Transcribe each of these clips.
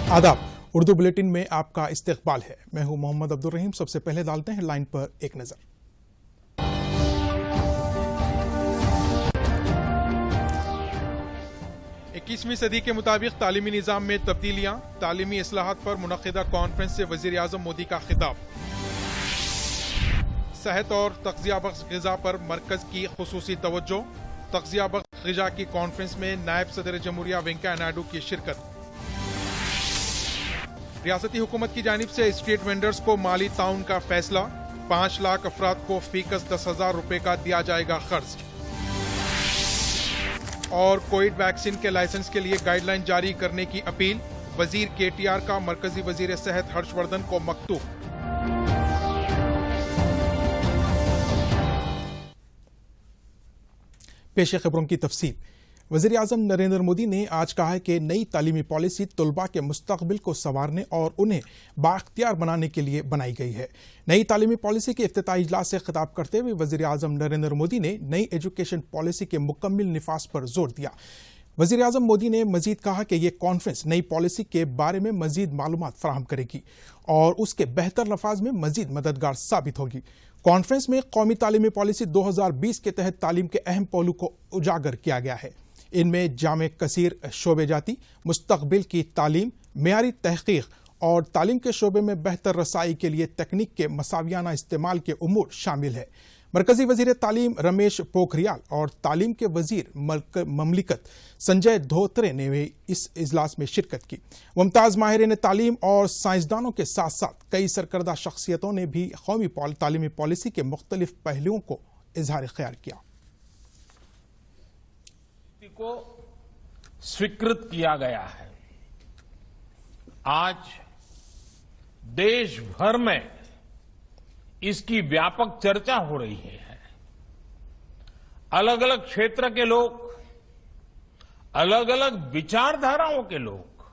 आदाब, उर्दू बुलेटिन में आपका इस्तकबाल है। मैं हूं मोहम्मद अब्दुल रहीम। सबसे पहले डालते हैं हेडलाइन पर एक नजर। 21वीं सदी के मुताबिक तालीमी निज़ाम में तब्दीलियां, तालीमी इस्लाहात पर मुनक़िदा कॉन्फ्रेंस से वज़ीर आज़म मोदी का खिताब। सेहत और तग़ज़िया बख्श ग़िज़ा पर मरकज़ की ख़ुसूसी तवज्जो। तग़ज़िया बख्श ग़िज़ा की कॉन्फ्रेंस में नायब सदर जमहूरिया वेंकैया नायडू की शिरकत। रियासती हुकूमत की जानिब से स्ट्रीट वेंडर्स को माली ताउन का फैसला। 5 लाख अफराद को फीकस 10,000 रुपए का दिया जाएगा खर्च। और कोविड वैक्सीन के लाइसेंस के लिए गाइडलाइन जारी करने की अपील। वजीर KTR का मरकजी वजीर सेहत हर्षवर्धन को मकतूब। पेश खबरों की तफसील। वज़ीर आज़म नरेंद्र मोदी ने आज कहा है कि नई तालीमी पॉलिसी तलबा के मुस्तक़बिल को संवारने और उन्हें बाख्तियार बनाने के लिए बनाई गई है। नई तालीमी पॉलिसी के इफ्तिताही इजलास से खिताब करते हुए वज़ीर आज़म नरेंद्र मोदी ने नई एजुकेशन पॉलिसी के मुकम्मल निफाज पर जोर दिया। वज़ीर आज़म मोदी ने मजीद कहा कि यह कॉन्फ्रेंस नई पॉलिसी के बारे में मजीद मालूमात फराहम करेगी और उसके बेहतर लफाज में मजीद मददगार साबित होगी। कॉन्फ्रेंस में कौमी तालीमी पॉलिसी 2020 के तहत तालीम के अहम पहलू को उजागर किया गया है। इनमें जामे कसीर शोबे जाती, मुस्तक़बिल की तालीम, मेयारी तहक़ीक़ और तालीम के शोबे में बेहतर रसाई के लिए तकनीक के मसावियाना इस्तेमाल के उमूर शामिल है। मरकजी वजीर तालीम रमेश पोखरियाल और तालीम के वजीर ममलिकत संजय धोत्रे ने भी इस इजलास में शिरकत की। मुमताज़ माहिरीन तालीम और साइंसदानों के साथ साथ कई सरकर्दा शख्सियतों ने भी कौमी तालीमी पॉलिसी के मुख्तलिफ पहलुओं को इजहार ख्याल किया। को स्वीकृत किया गया है। आज देश भर में इसकी व्यापक चर्चा हो रही है। अलग अलग क्षेत्र के लोग, अलग अलग विचारधाराओं के लोग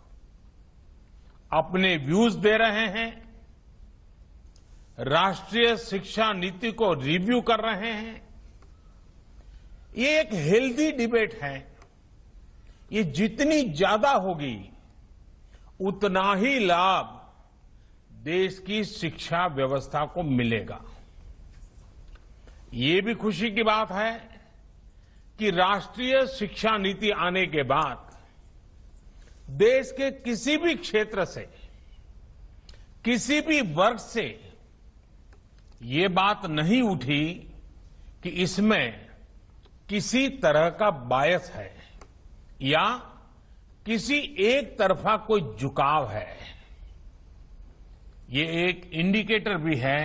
अपने व्यूज दे रहे हैं, राष्ट्रीय शिक्षा नीति को रिव्यू कर रहे हैं। ये एक हेल्दी डिबेट है। ये जितनी ज्यादा होगी उतना ही लाभ देश की शिक्षा व्यवस्था को मिलेगा। ये भी खुशी की बात है कि राष्ट्रीय शिक्षा नीति आने के बाद देश के किसी भी क्षेत्र से, किसी भी वर्ग से ये बात नहीं उठी कि इसमें किसी तरह का बायस है या किसी एक तरफा कोई झुकाव है। ये एक इंडिकेटर भी है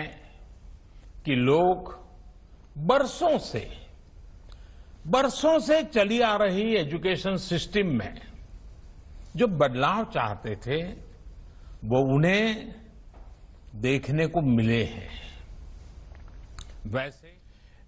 कि लोग बरसों से चली आ रही एजुकेशन सिस्टम में जो बदलाव चाहते थे वो उन्हें देखने को मिले हैं। वैसे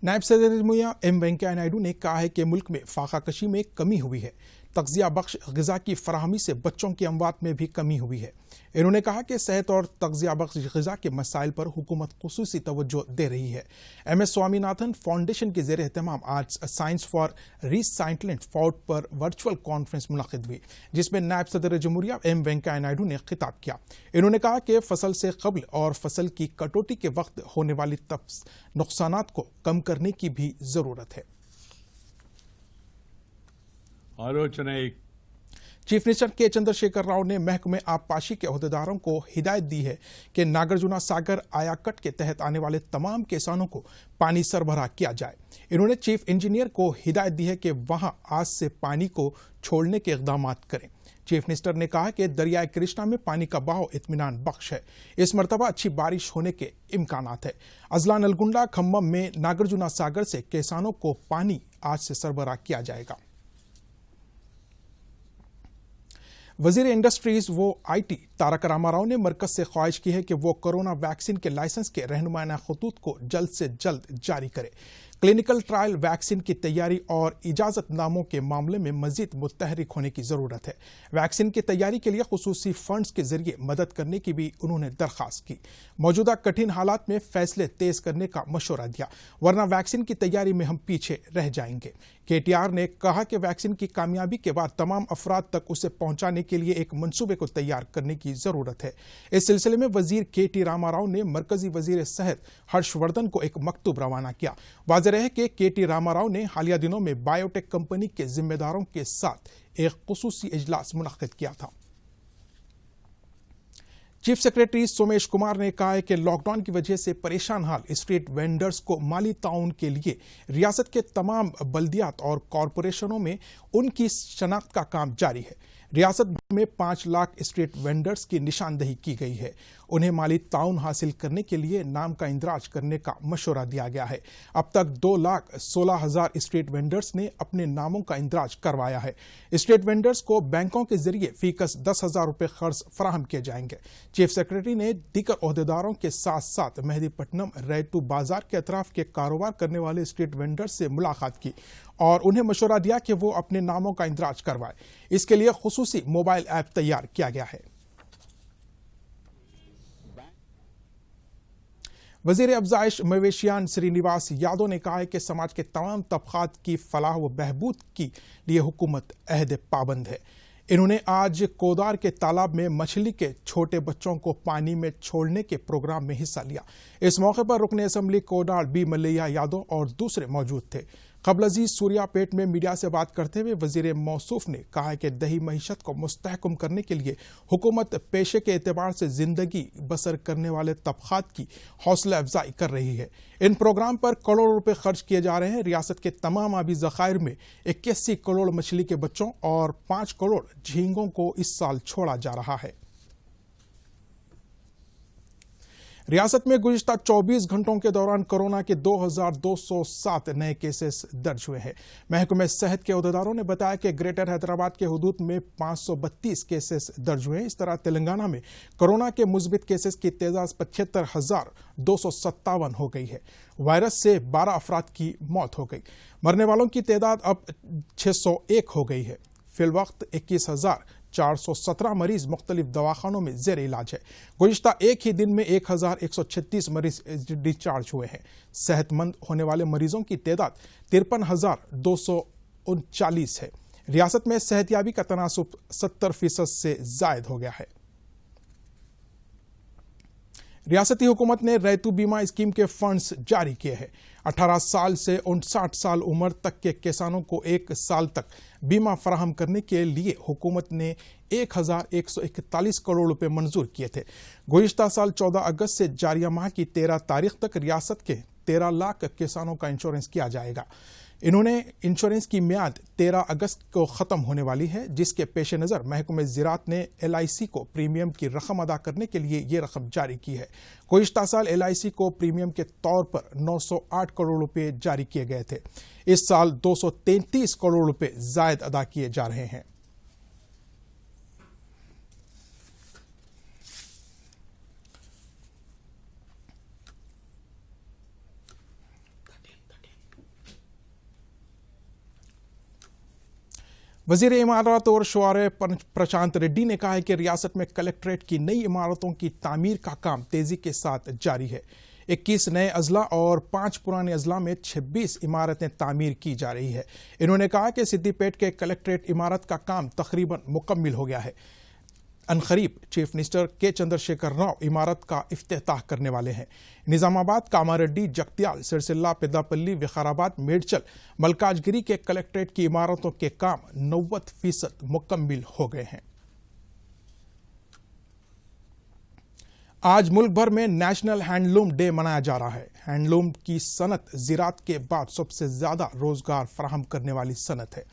नायब सदर जमहूरिया वेंकैया नायडू ने कहा है कि मुल्क में फाका कशी में कमी हुई है। तग़ज़िया बख्श ग़िज़ा की फराहमी से बच्चों की अमवात में भी कमी हुई है। इन्होंने कहा कि सेहत और तग़ज़िया बख्श ग़िज़ा के मसाइल पर हुकूमत ख़ुसूसी तवज्जो दे रही है। MS स्वामीनाथन फाउंडेशन के ज़ेर एहतमाम आज साइंस फॉर रीसाइक्लिंग फॉर्ड पर वर्चुअल कॉन्फ्रेंस मुनक़िद हुई, जिसमें नायब सदर जमहूरिया वेंकैया नायडू ने खिताब किया। इन्होंने कहा कि फसल से कब्ल और फसल की कटौती के वक्त होने वाली नुकसानात को कम करने की भी ज़रूरत है। आलोचना चीफ मिनिस्टर के चंद्रशेखर राव ने महकमे आबपाशी के अहदेदारों को हिदायत दी है कि नागार्जुना सागर आयाकट के तहत आने वाले तमाम किसानों को पानी सरबराह किया जाए। इन्होंने चीफ इंजीनियर को हिदायत दी है कि वहां आज से पानी को छोड़ने के इक़दाम करें। चीफ मिनिस्टर ने कहा कि दरियाए कृष्णा में पानी का बहाव इत्मीनान बख्श है। इस मरतबा अच्छी बारिश होने के इम्कानात है। अजला नलगुंडा खम्मम में नागार्जुना सागर से किसानों को पानी आज से सरबराह किया जाएगा। वजीर इंडस्ट्रीज व IT तारक रामाराव ने मरकज से ख्वाहिश की है कि वो कोरोना वैक्सीन के लाइसेंस के रहनुमाना खतूत को जल्द से जल्द जारी करे। क्लिनिकल ट्रायल वैक्सीन की तैयारी और इजाजतनामों के मामले में मजीद मुतहरिक होने की जरूरत है। वैक्सीन की तैयारी के लिए खुसूसी फंड्स के जरिए मदद करने की भी उन्होंने दरखास्त की। मौजूदा कठिन हालात में फैसले तेज करने का मशवरा दिया, वरना वैक्सीन की तैयारी में हम पीछे रह जाएंगे। केटीआर ने कहा कि वैक्सीन की कामयाबी के बाद तमाम अफराद तक उसे पहुंचाने के लिए एक मंसूबे को तैयार करने की जरूरत है। इस सिलसिले में वजीर केटी रामाराव ने मरकजी वजीर सेहत हर्षवर्धन को एक मकतूब रवाना किया। वाज़ेह है कि केटी रामाराव ने हालिया दिनों में बायोटेक कंपनी के जिम्मेदारों के साथ एक खुसूसी इजलास मुनक्किद किया था। चीफ सेक्रेटरी सोमेश कुमार ने कहा है कि लॉकडाउन की वजह से परेशान हाल स्ट्रीट वेंडर्स को माली ताउन के लिए रियासत के तमाम बल्दियात और कॉरपोरेशनों में उनकी शनाख्त का काम जारी है। रियासत भर में 5 लाख स्ट्रीट वेंडर्स की निशानदही की गई है। उन्हें माली ताउन हासिल करने के लिए नाम का इंदराज करने का मशवरा दिया गया है। अब तक 2,16,000 स्ट्रीट वेंडर्स ने अपने नामों का इंदराज करवाया है। स्ट्रीट वेंडर्स को बैंकों के जरिए फीकस 10,000 रुपये खर्च फराहम किए जाएंगे। चीफ सेक्रेटरी ने दीगर ओहदेदारों के साथ साथ मेहदीपट्टनम रैतू बाजार के अतराफ के कारोबार करने वाले स्ट्रीट वेंडर्स से मुलाकात की और उन्हें मशवरा दिया कि वो अपने नामों का इंदराज करवाए। इसके लिए खुसूसी मोबाइल ऐप तैयार किया गया है। वजीर अफजाइश मवेशियान श्रीनिवास यादव ने कहा है कि समाज के तमाम तबकात की फलाह व बहबूद के लिए हुकूमत अहद पाबंद है। इन्होंने आज कोदार के तालाब में मछली के छोटे बच्चों को पानी में छोड़ने के प्रोग्राम में हिस्सा लिया। इस मौके पर रुकन असम्बली कोडार बी मल्लैया यादव और दूसरे मौजूद थे। कबलजी सूर्यापेट में मीडिया से बात करते हुए वजीर मौसूफ ने कहा कि दही मईशत को मुस्तहकम करने के लिए हुकूमत पेशे के एतबार से जिंदगी बसर करने वाले तबकात की हौसला अफजाई कर रही है। इन प्रोग्राम पर करोड़ों रुपए खर्च किए जा रहे हैं। रियासत के तमाम आबी ज़खायर में 81 करोड़ मछली के बच्चों और 5 करोड़ झींगों को इस साल छोड़ा जा रहा है। रियासत में गुज़िश्ता 24 घंटों के दौरान कोरोना के 2,207 नए केसेस दर्ज हुए हैं। महकमे सेहत के अहदेदारों ने बताया कि ग्रेटर हैदराबाद के हुदूद में 532 केसेस दर्ज हुए हैं। इस तरह तेलंगाना में कोरोना के मुस्बित केसेस की तादाद 75,257 हो गई है। वायरस से 12 अफराद की मौत हो गई। मरने वालों की तादाद अब 601 हो गई है। फिलवक्त 21,417 मरीज मुख्तलिफ दवाखानों में जेर इलाज है। गुज़िश्ता एक ही दिन में 1,136 मरीज डिस्चार्ज हुए हैं। सेहतमंद होने वाले मरीजों की तादाद 53,239 है। रियासत में सेहतयाबी का तनासुब 70% से जायद हो गया है। रियासती हुकूमत ने रैतू बीमा स्कीम के फंड्स जारी किए हैं। 18 साल से 59 साल उम्र तक के किसानों को 1 साल तक बीमा फराहम करने के लिए हुकूमत ने 1,141 करोड़ रुपए मंजूर किए थे। गुज़िश्ता साल 14 अगस्त से जारी माह की 13 तारीख तक रियासत के 13 लाख किसानों का इंश्योरेंस किया जाएगा। इन्होंने इंश्योरेंस की मियाद 13 अगस्त को ख़त्म होने वाली है, जिसके पेश नज़र महकमे ज़राअत ने LIC को प्रीमियम की रकम अदा करने के लिए ये रकम जारी की है। गुज़िश्ता साल LIC को प्रीमियम के तौर पर 908 करोड़ रुपए जारी किए गए थे। इस साल 233 करोड़ रुपए जायद अदा किए जा रहे हैं। वजीर इमारत और शौहरे प्रशांत रेड्डी ने कहा है कि रियासत में कलेक्ट्रेट की नई इमारतों की तामीर का काम तेजी के साथ जारी है। 21 नए अजला और 5 पुराने अजला में 26 इमारतें तामीर की जा रही है। इन्होंने कहा कि सिद्दीपेट के कलेक्ट्रेट इमारत का काम तकरीबन मुकम्मिल हो गया है। अनकरीब चीफ मिनिस्टर के चंद्रशेखर राव इमारत का इफ्तिताह करने वाले हैं। निजामाबाद, कामारेड्डी, जगतियाल, सिरसिल्ला, पेदापल्ली, विकाराबाद, मेडचल, मलकाजगिरी के कलेक्ट्रेट की इमारतों के काम 90% मुकम्मिल हो गए हैं। आज मुल्क भर में नेशनल हैंडलूम डे मनाया जा रहा है। हैंडलूम की सनत ज़राअत के बाद सबसे ज्यादा रोजगार फराहम करने वाली सनत है।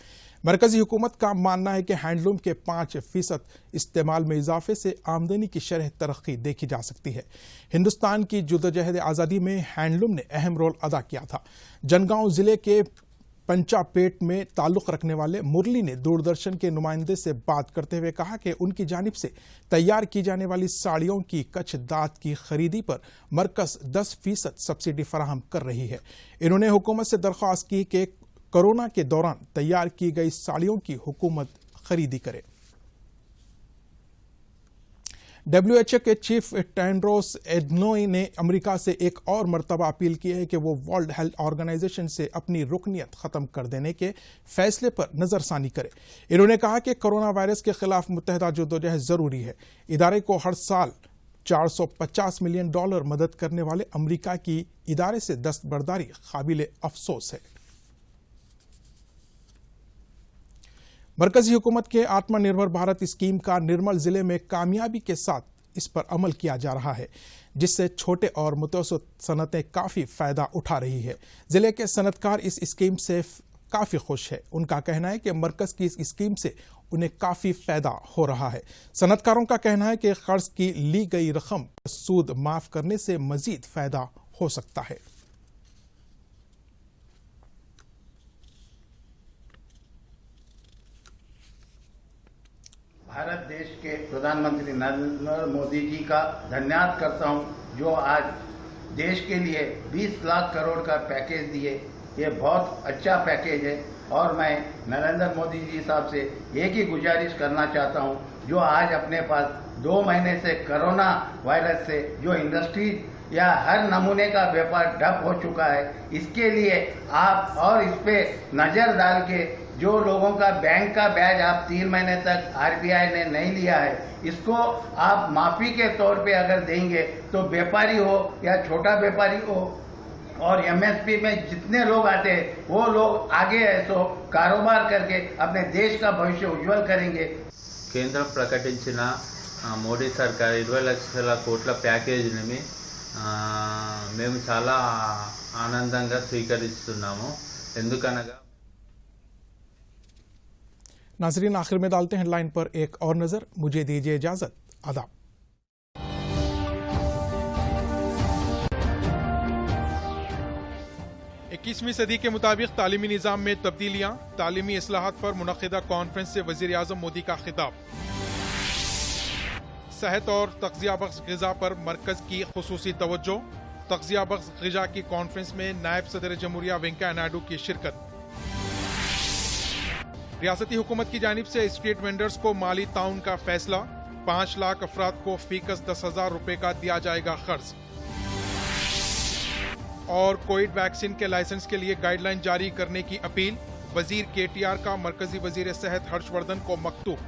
मरकजी हुकूमत का मानना है कि हैंडलूम के 5% इस्तेमाल में इजाफे से आमदनी की शरह तरक्की देखी जा सकती है। हिंदुस्तान की जद्दोजहद आज़ादी में हैंडलूम ने अहम रोल अदा किया था। जनगांव जिले के पंचापेट में ताल्लुक रखने वाले मुरली ने दूरदर्शन के नुमाइंदे से बात करते हुए कहा कि उनकी जानिब से तैयार की जाने वाली साड़ियों की कच्छ दात की खरीदी पर मरकज 10% सब्सिडी फराहम कर रही है। इन्होंने हुकूमत से दरख्वास्त की कि कोरोना के दौरान तैयार की गई साड़ियों की हुकूमत खरीदी करे। WHO के चीफ टेड्रोस एडनोई ने अमेरिका से एक और मरतबा अपील की है कि वो वर्ल्ड हेल्थ ऑर्गेनाइजेशन से अपनी रुकनियत ख़त्म कर देने के फैसले पर नज़रसानी करे। इन्होंने कहा कि कोरोना वायरस के खिलाफ मुत्तहदा जद्दोजहद ज़रूरी है। इदारे को हर साल $450 मिलियन मदद करने वाले अमेरिका की इदारे से दस्तबरदारी काबिल अफसोस है। मरकजी हुकूमत के आत्मनिर्भर भारत स्कीम का निर्मल जिले में कामयाबी के साथ इस पर अमल किया जा रहा है, जिससे छोटे और मुतवस्सित सनतें काफ़ी फ़ायदा उठा रही है। जिले के सनतकार इस स्कीम से काफ़ी खुश है। उनका कहना है कि मरकज़ की इस स्कीम से उन्हें काफ़ी फ़ायदा हो रहा है। सनतकारों का कहना है कि कर्ज की ली गई रकम सूद माफ़ करने से मज़ीद फ़ायदा हो सकता है। भारत देश के प्रधानमंत्री नरेंद्र मोदी जी का धन्यवाद करता हूं, जो आज देश के लिए 20 लाख करोड़ का पैकेज दिए। ये बहुत अच्छा पैकेज है और मैं नरेंद्र मोदी जी साहब से एक ही गुजारिश करना चाहता हूं, जो आज अपने पास 2 महीने से कोरोना वायरस से जो इंडस्ट्री या हर नमूने का व्यापार ठप हो चुका है, इसके लिए आप और इस पे नज़र डाल के जो लोगों का बैंक का ब्याज आप 3 महीने तक RBI ने नहीं लिया है, इसको आप माफी के तौर पे अगर देंगे तो व्यापारी हो या छोटा व्यापारी हो और MSP में जितने लोग आते हैं वो लोग आगे ऐसो कारोबार करके अपने देश का भविष्य उज्जवल करेंगे। కేంద్రం ప్రకటించిన మోడీ సర్కార్ 20 లక్షల కోట్ల ప్యాకేజీని మేము చాలా ఆనందంగా స్వీకరిస్తున్నాము। ఎందుకనగా नाजरीन, आखिर में डालते हैं हेडलाइन पर एक और नजर। मुझे दीजिए इजाजत। आदाब। 21वीं सदी के मुताबिक तालीमी निज़ाम में तब्दीलियां, तालीमी इस्लाहात पर मुनक़िदा कॉन्फ्रेंस से वज़ीर आज़म मोदी का खिताब। सेहत और तग़ज़िया बख्श ग़िज़ा पर मरकज़ की खुसूसी तवज्जो। तग़ज़िया बख्श ग़िज़ा की कॉन्फ्रेंस में नायब सदर जमहूरिया वेंकैया नायडू की शिरकत। रियासती हुकूमत की जानिब से स्ट्रीट वेंडर्स को माली ताउन का फैसला। 5 लाख अफराद को फीकस 10,000 रुपए का दिया जाएगा खर्च। और कोविड वैक्सीन के लाइसेंस के लिए गाइडलाइन जारी करने की अपील। वजीर KTR का मरकजी वजीर सेहत हर्षवर्धन को मकतूब।